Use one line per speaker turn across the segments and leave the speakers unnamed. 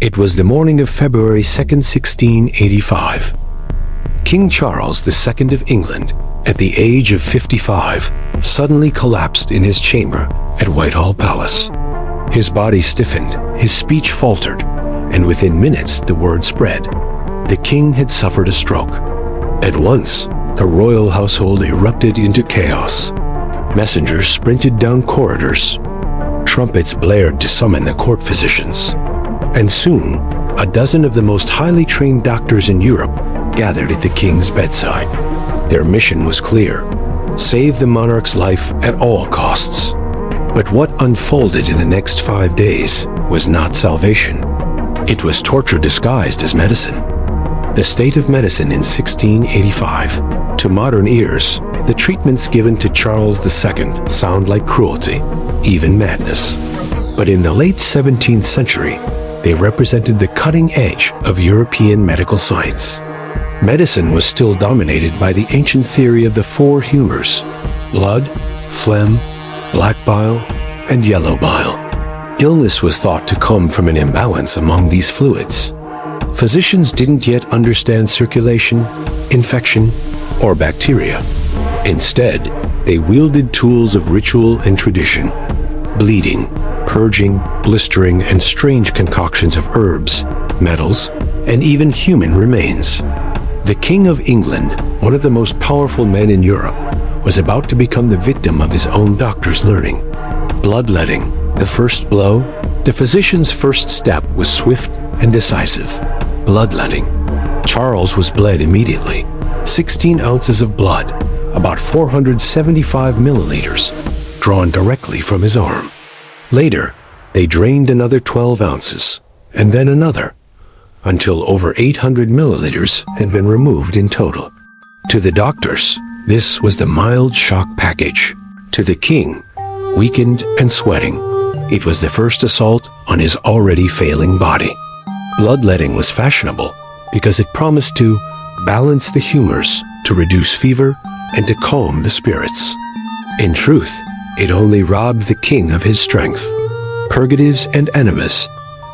It was the morning of February 2nd, 1685. King Charles II of England, at the age of 55, suddenly collapsed in his chamber at Whitehall Palace. His body stiffened, his speech faltered, and within minutes the word spread. The king had suffered a stroke. At once, the royal household erupted into chaos. Messengers sprinted down corridors. Trumpets blared to summon the court physicians. And soon, a dozen of the most highly trained doctors in Europe gathered at the king's bedside. Their mission was clear: save the monarch's life at all costs. But what unfolded in the next 5 days was not salvation. It was torture disguised as medicine. The state of medicine in 1685. To modern ears, the treatments given to Charles II sound like cruelty, even madness. But in the late 17th century, they represented the cutting edge of European medical science. Medicine was still dominated by the ancient theory of the four humors: blood, phlegm, black bile, and yellow bile. Illness was thought to come from an imbalance among these fluids. Physicians didn't yet understand circulation, infection, or bacteria. Instead, they wielded tools of ritual and tradition: bleeding, purging, blistering, and strange concoctions of herbs, metals, and even human remains. The King of England, one of the most powerful men in Europe, was about to become the victim of his own doctor's learning. Bloodletting, the first blow. The physician's first step was swift and decisive. Bloodletting. Charles was bled immediately. 16 ounces of blood, about 475 milliliters, drawn directly from his arm. Later, they drained another 12 ounces, and then another, until over 800 milliliters had been removed in total. To the doctors, this was the mild shock package. To the king, weakened and sweating, it was the first assault on his already failing body. Bloodletting was fashionable because it promised to balance the humors, to reduce fever, and to calm the spirits. In truth, it only robbed the king of his strength. Purgatives and enemas,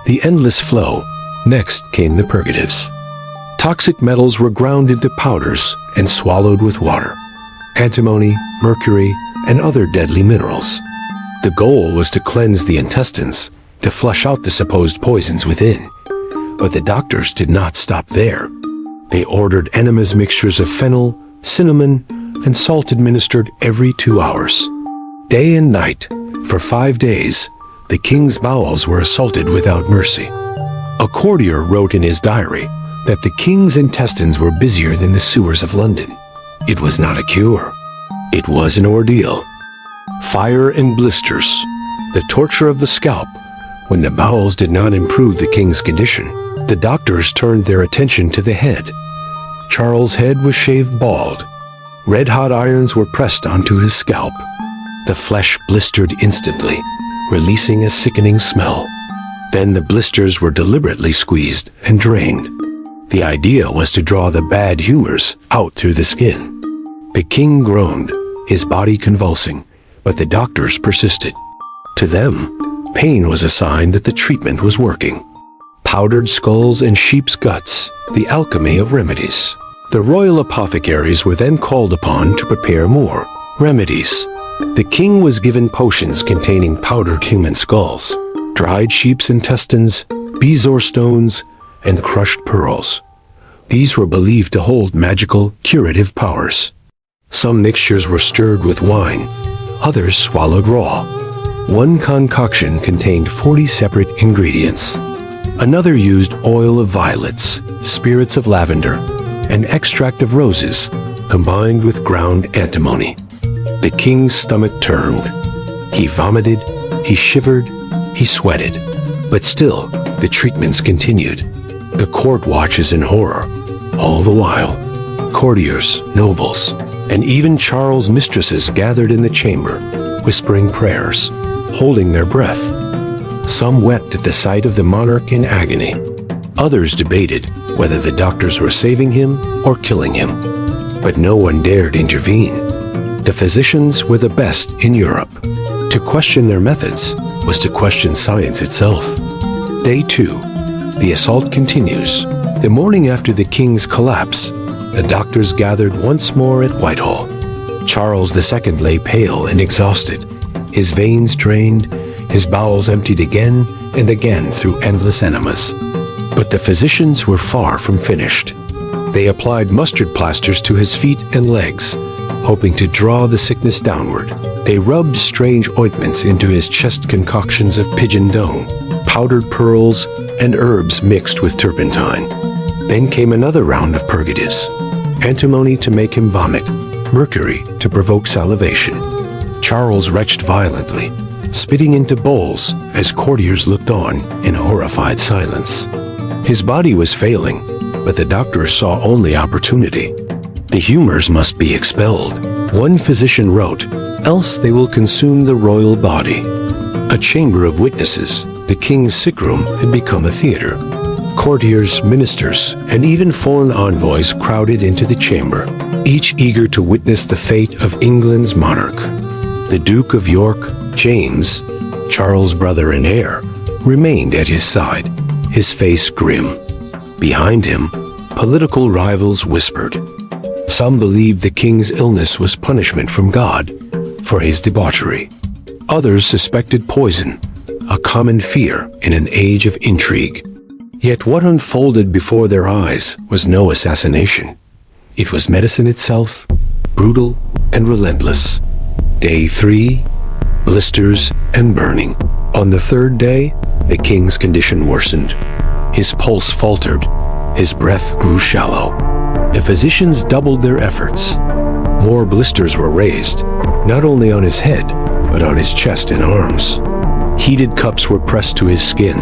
the endless flow. Next came the purgatives. Toxic metals were ground into powders and swallowed with water. Antimony, mercury, and other deadly minerals. The goal was to cleanse the intestines, to flush out the supposed poisons within. But the doctors did not stop there. They ordered enemas mixtures of fennel, cinnamon, and salt administered every 2 hours. Day and night, for 5 days, the king's bowels were assaulted without mercy. A courtier wrote in his diary that the king's intestines were busier than the sewers of London. It was not a cure. It was an ordeal. Fire and blisters, the torture of the scalp. When the bowels did not improve the king's condition, the doctors turned their attention to the head. Charles' head was shaved bald. Red-hot irons were pressed onto his scalp. The flesh blistered instantly, releasing a sickening smell. Then the blisters were deliberately squeezed and drained. The idea was to draw the bad humors out through the skin. The king groaned, his body convulsing, but the doctors persisted. To them, pain was a sign that the treatment was working. Powdered skulls and sheep's guts, the alchemy of remedies. The royal apothecaries were then called upon to prepare more remedies. The king was given potions containing powdered human skulls, dried sheep's intestines, bezoar stones, and crushed pearls. These were believed to hold magical, curative powers. Some mixtures were stirred with wine, others swallowed raw. One concoction contained 40 separate ingredients. Another used oil of violets, spirits of lavender, and extract of roses, combined with ground antimony. The king's stomach turned. He vomited, he shivered, he sweated. But still, the treatments continued. The court watches in horror. All the while, courtiers, nobles, and even Charles' mistresses gathered in the chamber, whispering prayers, holding their breath. Some wept at the sight of the monarch in agony. Others debated whether the doctors were saving him or killing him. But no one dared intervene. The physicians were the best in Europe. To question their methods was to question science itself. They too The assault continues. The morning after the king's collapse, the doctors gathered once more at Whitehall. Charles II lay pale and exhausted, his veins drained, his bowels emptied again and again through endless enemas. But the physicians were far from finished. They applied mustard plasters to his feet and legs, hoping to draw the sickness downward. They rubbed strange ointments into his chest, concoctions of pigeon dung, powdered pearls, and herbs mixed with turpentine. Then came another round of purgatives: antimony to make him vomit, mercury to provoke salivation. Charles retched violently, spitting into bowls as courtiers looked on in horrified silence. His body was failing, but the doctors saw only opportunity. The humors must be expelled. One physician wrote, else they will consume the royal body. A chamber of witnesses, the king's sick room, had become a theater. Courtiers, ministers, and even foreign envoys crowded into the chamber, each eager to witness the fate of England's monarch. The Duke of York, James, Charles' brother and heir, remained at his side, his face grim. Behind him, political rivals whispered. Some believed the king's illness was punishment from God for his debauchery. Others suspected poison, a common fear in an age of intrigue. Yet what unfolded before their eyes was no assassination. It was medicine itself, brutal and relentless. Day 3, blisters and burning. On the third day, the king's condition worsened. His pulse faltered, his breath grew shallow. The physicians doubled their efforts. More blisters were raised, not only on his head, but on his chest and arms. Heated cups were pressed to his skin,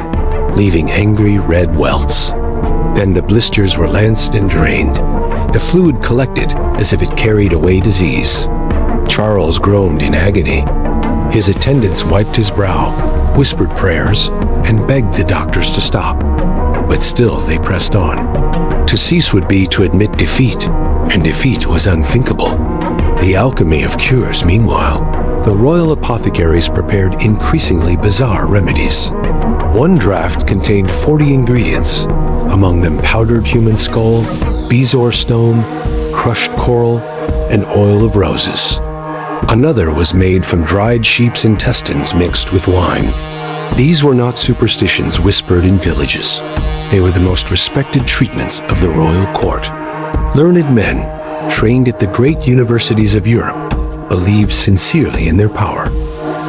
leaving angry red welts. Then the blisters were lanced and drained. The fluid collected as if it carried away disease. Charles groaned in agony. His attendants wiped his brow, whispered prayers, and begged the doctors to stop. But still they pressed on. To cease would be to admit defeat, and defeat was unthinkable. The alchemy of cures, meanwhile, the royal apothecaries prepared increasingly bizarre remedies. One draft contained 40 ingredients, among them powdered human skull, bezoar stone, crushed coral, and oil of roses. Another was made from dried sheep's intestines mixed with wine. These were not superstitions whispered in villages. They were the most respected treatments of the royal court. Learned men, trained at the great universities of Europe, believed sincerely in their power.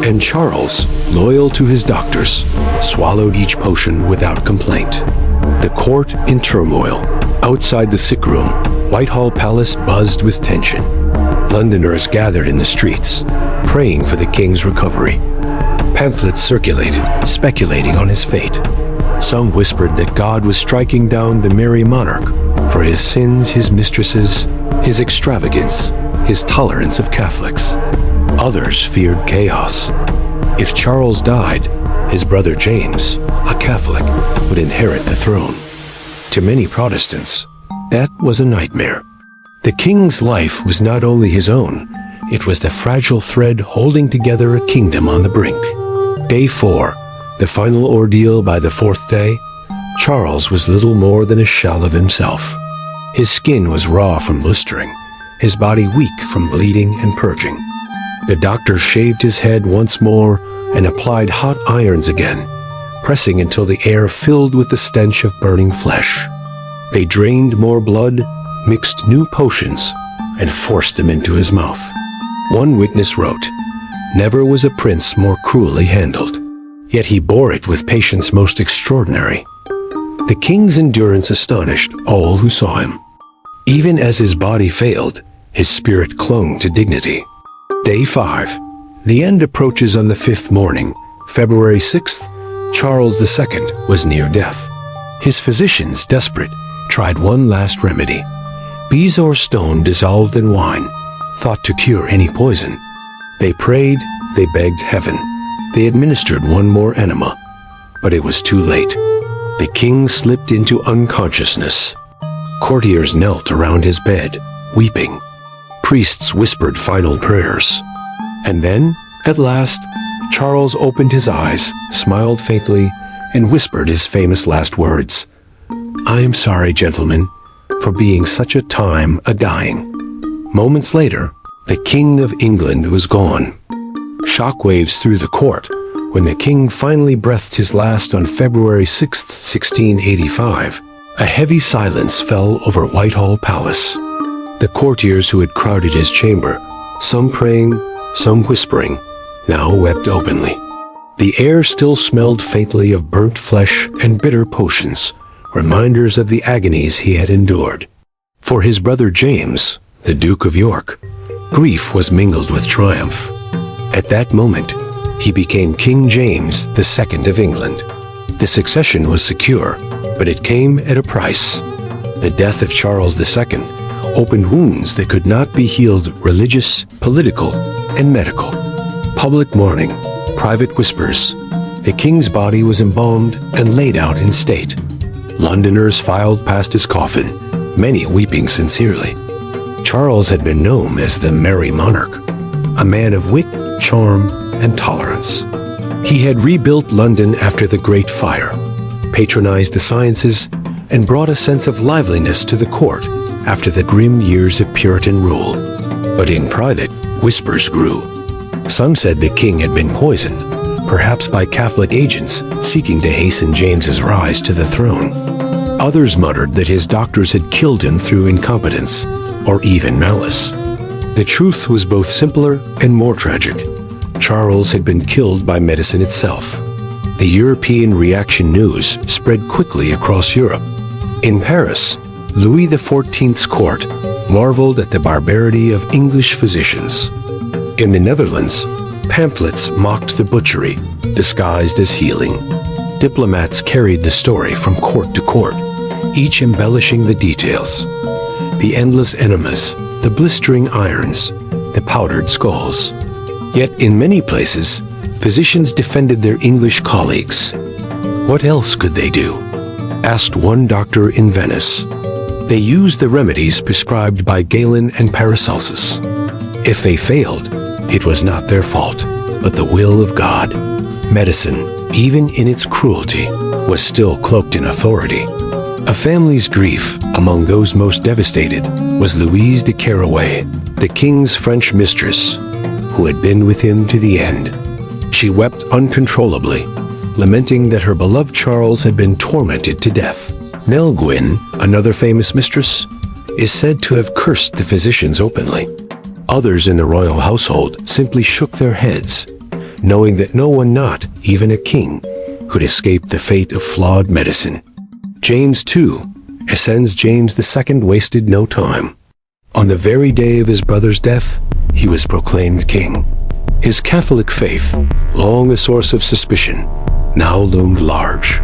And Charles, loyal to his doctors, swallowed each potion without complaint. The court in turmoil. Outside the sick room, Whitehall Palace buzzed with tension. Londoners gathered in the streets, praying for the king's recovery. Pamphlets circulated, speculating on his fate. Some whispered that God was striking down the merry monarch for his sins, his mistresses, his extravagance, his tolerance of Catholics. Others feared chaos. If Charles died, his brother James, a Catholic, would inherit the throne. To many Protestants, that was a nightmare. The king's life was not only his own, it was the fragile thread holding together a kingdom on the brink. Day 4, the final ordeal. By the fourth day, Charles was little more than a shell of himself. His skin was raw from blistering, his body weak from bleeding and purging. The doctor shaved his head once more and applied hot irons again, pressing until the air filled with the stench of burning flesh. They drained more blood, mixed new potions, and forced them into his mouth. One witness wrote, "Never was a prince more cruelly handled, yet he bore it with patience most extraordinary." The king's endurance astonished all who saw him. Even as his body failed, his spirit clung to dignity. Day 5. The end approaches on the 5th morning, February 6th. Charles II was near death. His physicians, desperate, tried one last remedy. Bezoar stone dissolved in wine, thought to cure any poison. They prayed, they begged heaven. They administered one more enema, but it was too late. The king slipped into unconsciousness. Courtiers knelt around his bed, weeping. Priests whispered final prayers. And then, at last, Charles opened his eyes, smiled faintly, and whispered his famous last words. "I am sorry, gentlemen, for being such a time a-dying." Moments later, the King of England was gone. Shockwaves through the court when the king finally breathed his last on February 6, 1685. A heavy silence fell over Whitehall Palace. The courtiers who had crowded his chamber, some praying, some whispering, now wept openly. The air still smelled faintly of burnt flesh and bitter potions, reminders of the agonies he had endured. For his brother James, the Duke of York, grief was mingled with triumph. At that moment, he became King James II of England. The succession was secure, but it came at a price. The death of Charles II opened wounds that could not be healed: religious, political, and medical. Public mourning, private whispers. The king's body was embalmed and laid out in state. Londoners filed past his coffin, many weeping sincerely. Charles had been known as the Merry Monarch, a man of wit, charm, and tolerance. He had rebuilt London after the Great Fire, patronized the sciences, and brought a sense of liveliness to the court after the grim years of Puritan rule. But in private, whispers grew. Some said the king had been poisoned, perhaps by Catholic agents seeking to hasten James's rise to the throne. Others muttered that his doctors had killed him through incompetence, or even malice. The truth was both simpler and more tragic. Charles had been killed by medicine itself. The European reaction news spread quickly across Europe. In Paris, Louis XIV's court marveled at the barbarity of English physicians. In the Netherlands, pamphlets mocked the butchery, disguised as healing. Diplomats carried the story from court to court, each embellishing the details. The endless enemas, the blistering irons, the powdered skulls. Yet in many places, physicians defended their English colleagues. What else could they do? Asked one doctor in Venice. They used the remedies prescribed by Galen and Paracelsus. If they failed, it was not their fault, but the will of God. Medicine, even in its cruelty, was still cloaked in authority. A family's grief among those most devastated was Louise de Caraway, the king's French mistress, who had been with him to the end. She wept uncontrollably, lamenting that her beloved Charles had been tormented to death. Nell Gwyn, another famous mistress, is said to have cursed the physicians openly. Others in the royal household simply shook their heads, knowing that no one, not even a king, could escape the fate of flawed medicine. James II, as James II, wasted no time. On the very day of his brother's death, he was proclaimed king. His Catholic faith, long a source of suspicion, now loomed large.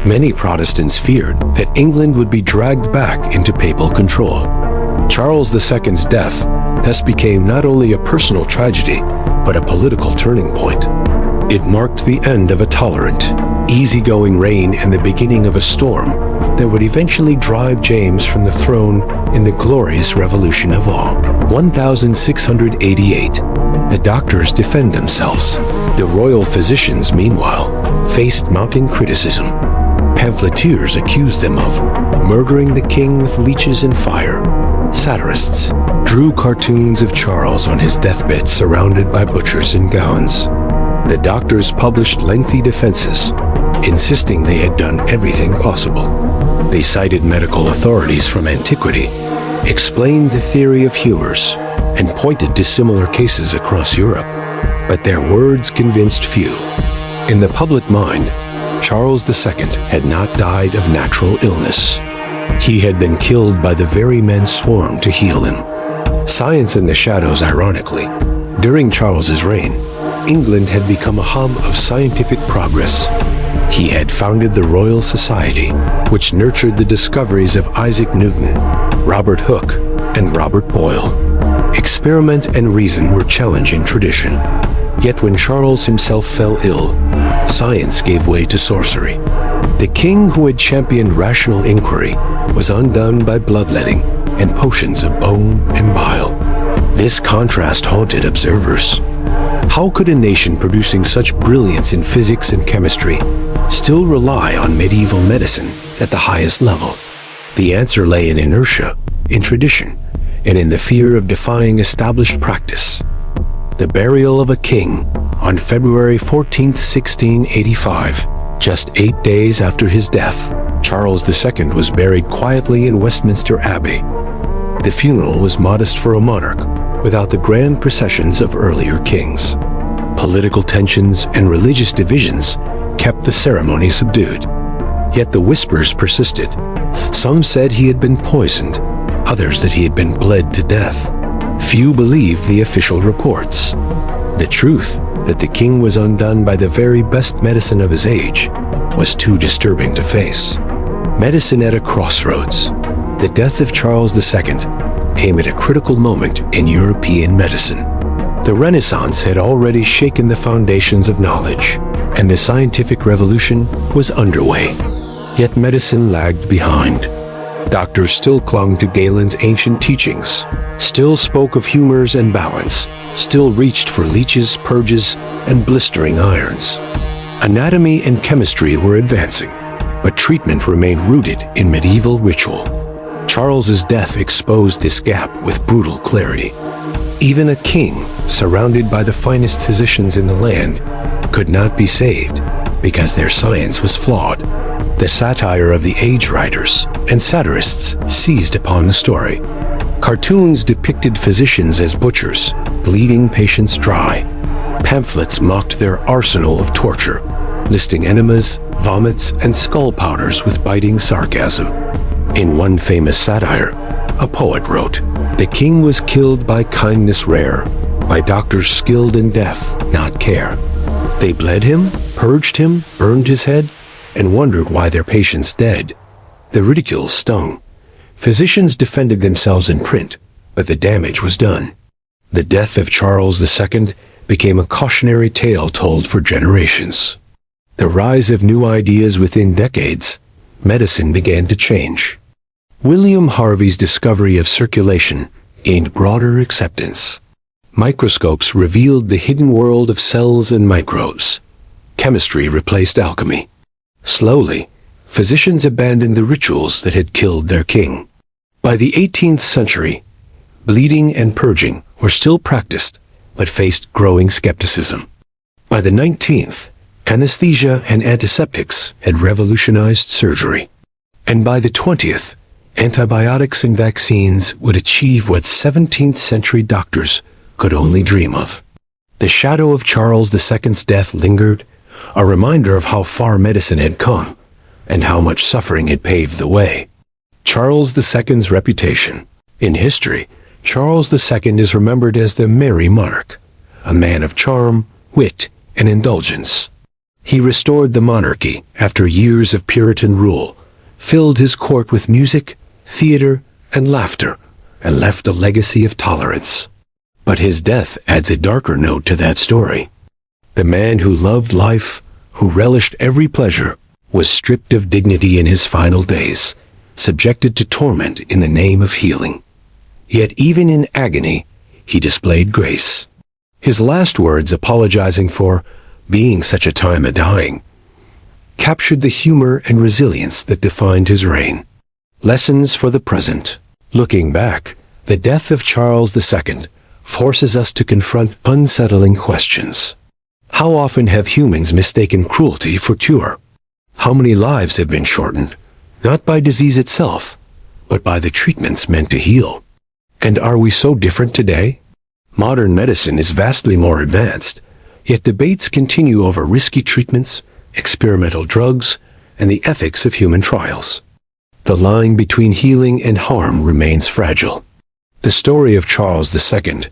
Many Protestants feared that England would be dragged back into papal control. Charles II's death thus became not only a personal tragedy, but a political turning point. It marked the end of a tolerant, easygoing reign and the beginning of a storm that would eventually drive James from the throne in the glorious Revolution of Awe. 1688. The doctors defend themselves. The royal physicians, meanwhile, faced mounting criticism. Pamphleteers accused them of murdering the king with leeches and fire. Satirists drew cartoons of Charles on his deathbed surrounded by butchers in gowns. The doctors published lengthy defenses, insisting they had done everything possible. They cited medical authorities from antiquity, explained the theory of humors, and pointed to similar cases across Europe. But their words convinced few. In the public mind, Charles II had not died of natural illness. He had been killed by the very men sworn to heal him. Science in the shadows, ironically. During Charles's reign, England had become a hub of scientific progress. He had founded the Royal Society, which nurtured the discoveries of Isaac Newton, Robert Hooke, and Robert Boyle. Experiment and reason were challenging tradition. Yet when Charles himself fell ill, science gave way to sorcery. The king who had championed rational inquiry was undone by bloodletting and potions of bone and bile. This contrast haunted observers. How could a nation producing such brilliance in physics and chemistry still rely on medieval medicine at the highest level? The answer lay in inertia, in tradition, and in the fear of defying established practice. The burial of a king on February 14, 1685, just 8 days after his death. Charles II was buried quietly in Westminster Abbey. The funeral was modest for a monarch, without the grand processions of earlier kings. Political tensions and religious divisions kept the ceremony subdued. Yet the whispers persisted. Some said he had been poisoned, others that he had been bled to death. Few believed the official reports. The truth that the king was undone by the very best medicine of his age was too disturbing to face. Medicine at a crossroads. The death of Charles II came at a critical moment in European medicine. The Renaissance had already shaken the foundations of knowledge, and the scientific revolution was underway. Yet medicine lagged behind. Doctors still clung to Galen's ancient teachings, still spoke of humors and balance, still reached for leeches, purges, and blistering irons. Anatomy and chemistry were advancing, but treatment remained rooted in medieval ritual. Charles's death exposed this gap with brutal clarity. Even a king, surrounded by the finest physicians in the land, could not be saved because their science was flawed. The satire of the age writers and satirists seized upon the story. Cartoons depicted physicians as butchers, bleeding patients dry. Pamphlets mocked their arsenal of torture, listing enemas, vomits, and skull powders with biting sarcasm. In one famous satire, a poet wrote, "The king was killed by kindness rare, by doctors skilled in death, not care. They bled him, purged him, burned his head, and wondered why their patients dead." The ridicule stung. Physicians defended themselves in print, but the damage was done. The death of Charles II became a cautionary tale told for generations. The rise of new ideas within decades, medicine began to change. William Harvey's discovery of circulation gained broader acceptance. Microscopes revealed the hidden world of cells and microbes. Chemistry replaced alchemy. Slowly, physicians abandoned the rituals that had killed their king. By the 18th century, bleeding and purging were still practiced, but faced growing skepticism. By the 19th, anesthesia and antiseptics had revolutionized surgery. And by the 20th, antibiotics and vaccines would achieve what 17th century doctors could only dream of. The shadow of Charles II's death lingered, a reminder of how far medicine had come, and how much suffering had paved the way. Charles II's reputation. In history, Charles II is remembered as the merry monarch, a man of charm, wit, and indulgence. He restored the monarchy after years of Puritan rule, filled his court with music, theater, and laughter, and left a legacy of tolerance. But his death adds a darker note to that story. The man who loved life, who relished every pleasure, was stripped of dignity in his final days, subjected to torment in the name of healing. Yet even in agony, he displayed grace. His last words, apologizing for being such a time a-dying, captured the humor and resilience that defined his reign. Lessons for the present. Looking back, the death of Charles II forces us to confront unsettling questions. How often have humans mistaken cruelty for cure? How many lives have been shortened, not by disease itself, but by the treatments meant to heal? And are we so different today? Modern medicine is vastly more advanced, yet debates continue over risky treatments, experimental drugs, and the ethics of human trials. The line between healing and harm remains fragile. The story of Charles II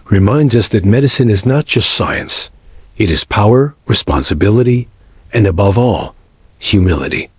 reminds us that medicine is not just science. It is power, responsibility, and above all, humility.